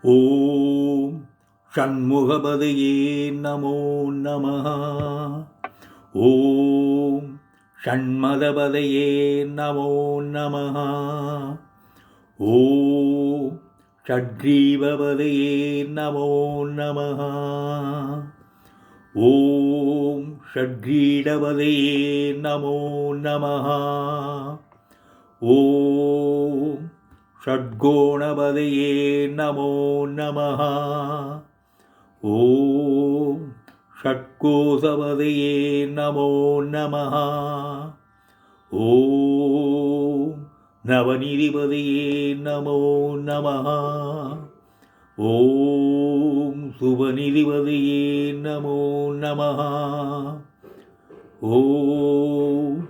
ஓம் ஷண்முகபதையே நமோ நமः. ஓம் ஷண்மதபதையே நமோ நமः. ஓம் ஷட்கிரீவபதையே நமோ நமः. ஓம் ஷட்கிரீடபதையே நமோ நமः. ஓம் ஷட்கோணபதையே நமோ நமः. ஓம் ஷட்கோசபதையே நமோ நமः. ஓம் நவநிதிபதையே நமோ நமः. ஓம் சுபநிதிபதையே நமோ நமः. ஓம்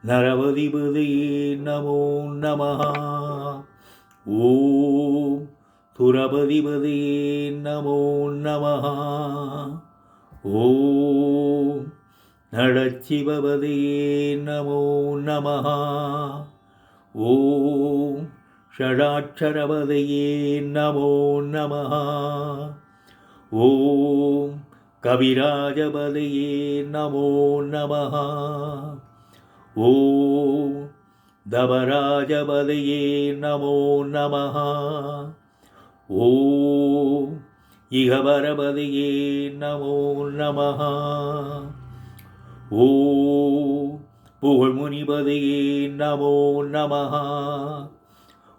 நரபதிபதையே நமோ நமः. ஓம் சுரபதிபதையே நமோ நமः. ஓம் நடச்சிவபதையே நமோ நமः. ஓம் ஷடாட்சரபதையே நமோ நமः. ஓம் கவிராஜபதையே நமோ நமः. ஓம் தவராஜபதையே நமோ நமः. ஓம் இகவரபதையே நமோ நமः. ஓம் புகழ்முனிபதையே நமோ நமः.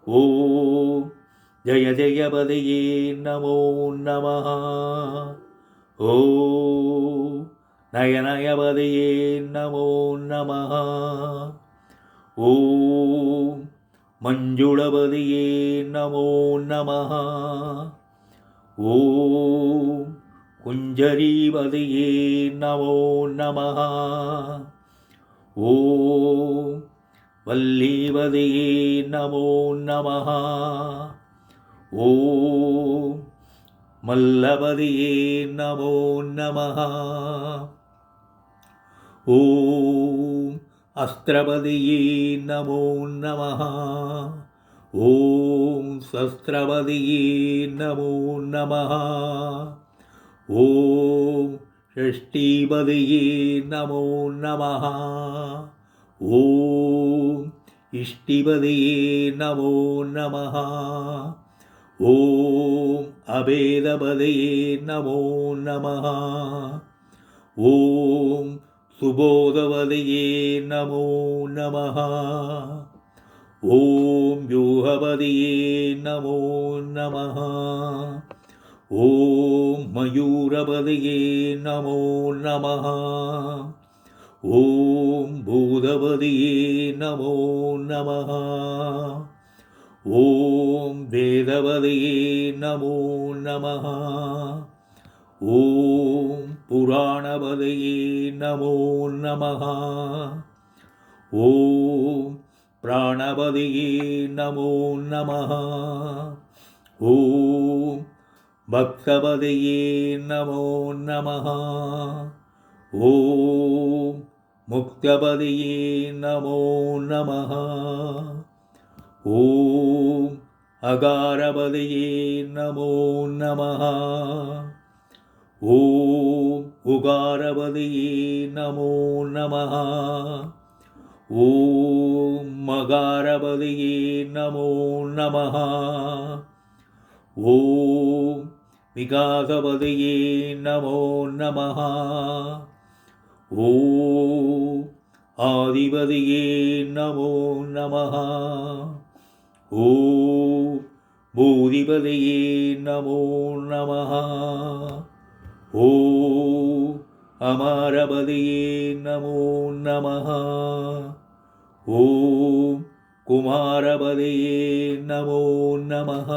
ஓம் ஜய ஜயபதையே நமோ நமः. ஓம் நயநயபதையே நமோ நமः. ஓம் மஞ்சுளபதையே நமோ நமः. ஓம் குஞ்சரீபதையே நமோ நமः. ஓம் வல்லீபதையே நமோ நமः. ஓம் மல்லபதையே நமோ நமः. ஓம் அஸ்திரபதியே நமோ நமः. ஓம் சஸ்திரபதியே நமோ நமः. ஓம் ஷஷ்டிபதியே நமோ நமः. ஓம் இஷ்டிபதியே நமோ நமः. ஓம் அபேதபதியே நமோ நமः. ஓம் சுபோதபதியே நமோ நமः. ஓம் யோகபதியே நமோ நமः. ஓம் மயூரபதியே நமோ நமः. ஓம் பூதபதியே நமோ நமः. ஓம் வேதபதியே நமோ நமः. ஓம் புராணபதையே நமோ நமः. ஓம் பிராணபதையே நமோ நமः. ஓம் பக்தபதையே நமோ நமः. ஓம் முக்தபதையே நமோ நமः. ஓம் அகாரபதையே நமோ நமः. ஓம் உகாரபதையே நமோ நமः. ஓம் மகாரபதையே நமோ நமः. ஓம் விகாசபதையே நமோ நமः. ஓம் ஆதிபதையே நமோ நமः. ஓம் பூதிபதையே நமோ நமः. ஓம் அமரபதியே நமோ நமः. ஓம் குமாரபதியே நமோ நமः.